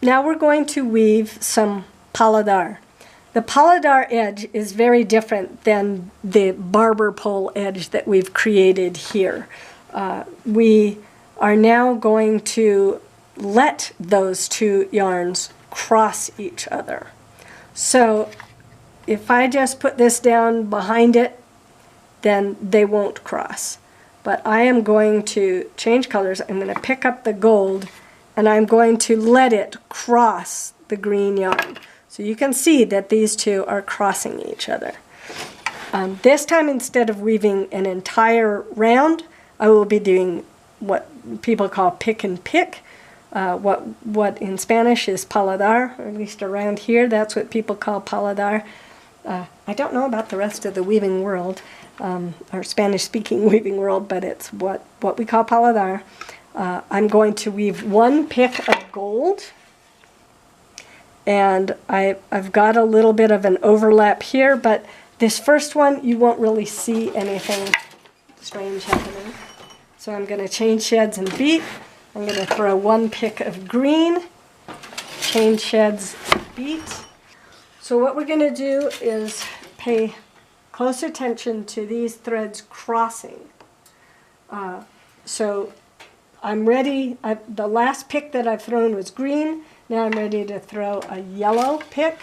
now we're going to weave some Paladar. The Paladar edge is very different than the barber pole edge that we've created here. We are now going to let those two yarns cross each other. So if I just put this down behind it, then they won't cross. But I am going to change colors. I'm going to pick up the gold and I'm going to let it cross the green yarn. So you can see that these two are crossing each other. This time, instead of weaving an entire round, I will be doing what people call pick and pick. What in Spanish is paladar, or at least around here, that's what people call paladar. I don't know about the rest of the weaving world, or Spanish-speaking weaving world, but it's what we call paladar. I'm going to weave one pick of gold. And I've got a little bit of an overlap here, but this first one, you won't really see anything strange happening. So I'm going to change sheds and beat. I'm going to throw one pick of green, change sheds, beat. So what we're going to do is pay close attention to these threads crossing. So I'm ready. The last pick that I've thrown was green. Now I'm ready to throw a yellow pick.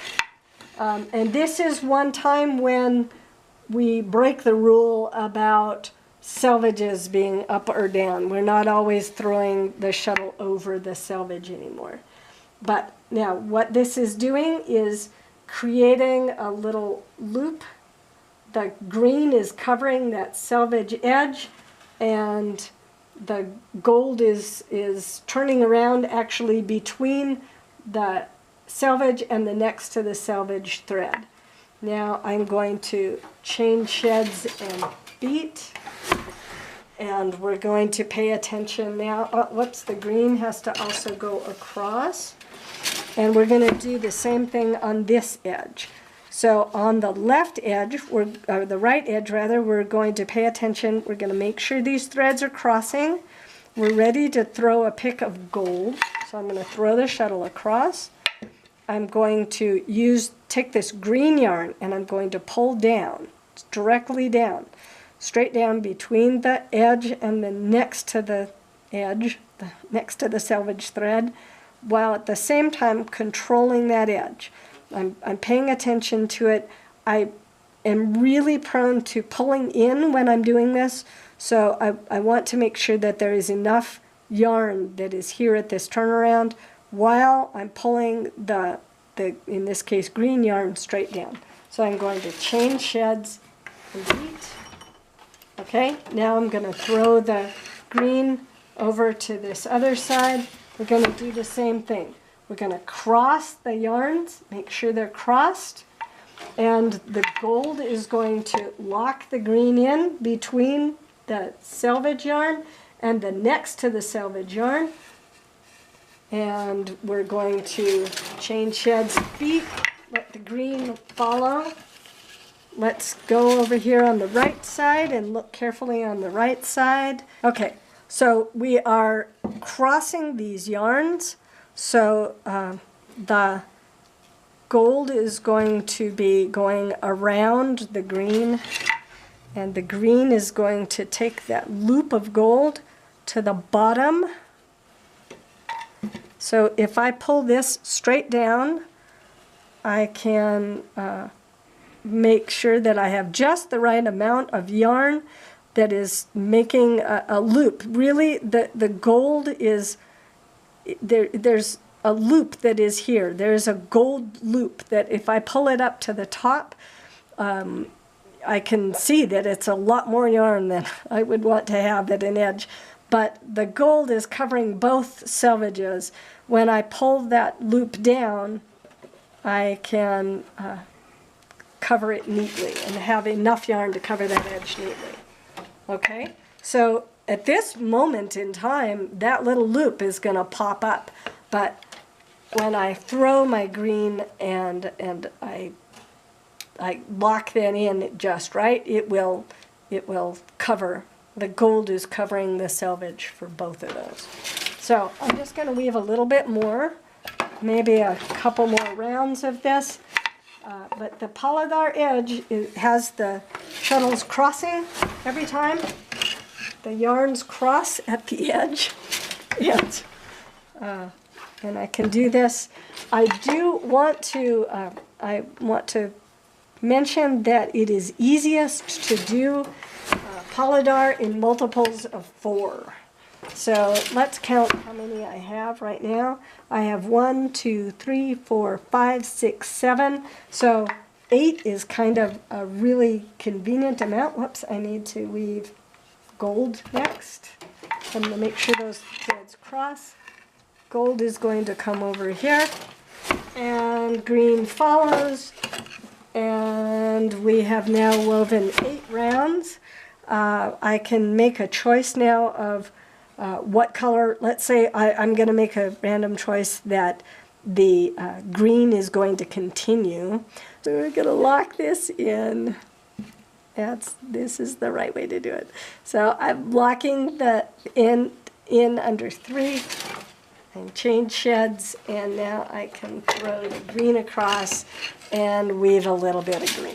And this is one time when we break the rule about selvages being up or down. We're not always throwing the shuttle over the selvage anymore. But now what this is doing is creating a little loop. The green is covering that selvage edge, and the gold is turning around actually between the selvage and the next to the selvage thread. Now I'm going to chain sheds and beat, and we're going to pay attention now. Whoops, the green has to also go across, and we're going to do the same thing on this edge. So on the left edge, or the right edge rather, we're going to pay attention. We're going to make sure these threads are crossing. We're ready to throw a pick of gold. So I'm going to throw the shuttle across. I'm going to take this green yarn and I'm going to pull down, directly down, straight down between the edge and the next to the edge, next to the selvage thread, while at the same time controlling that edge. I'm paying attention to it. I am really prone to pulling in when I'm doing this, so I want to make sure that there is enough yarn that is here at this turnaround while I'm pulling the in this case, green yarn straight down. So I'm going to chain sheds and beat. Okay, now I'm going to throw the green over to this other side. We're going to do the same thing. We're going to cross the yarns, make sure they're crossed, and the gold is going to lock the green in between the selvage yarn and the next to the selvage yarn. And we're going to chain sheds, beat, let the green follow. Let's go over here on the right side and look carefully on the right side. Okay, so we are crossing these yarns. So the gold is going to be going around the green, and the green is going to take that loop of gold to the bottom. So if I pull this straight down, I can make sure that I have just the right amount of yarn that is making a loop. Really, the gold is, there's a loop that is here. There's a gold loop that if I pull it up to the top, I can see that it's a lot more yarn than I would want to have at an edge. But the gold is covering both selvages. When I pull that loop down, I can cover it neatly and have enough yarn to cover that edge neatly. Okay, so at this moment in time, that little loop is going to pop up. But when I throw my green and I lock that in just right, it will cover. The gold is covering the selvage for both of those. So I'm just going to weave a little bit more. maybe a couple more rounds of this. But the Paladar edge has the shuttles crossing every time. The yarns cross at the edge. And I can do this. I do want to, mention that it is easiest to do Paladar in multiples of 4. So let's count how many I have right now. I have 1, 2, 3, 4, 5, 6, 7. So 8 is kind of a really convenient amount. Whoops, I need to weave gold next. I'm going to make sure those threads cross. Gold is going to come over here, and green follows, and we have now woven 8 rounds. I can make a choice now of what color. Let's say I'm going to make a random choice that the green is going to continue. So we're going to lock this in. This is the right way to do it. So I'm locking the in under 3. And change sheds, and now I can throw the green across and weave a little bit of green.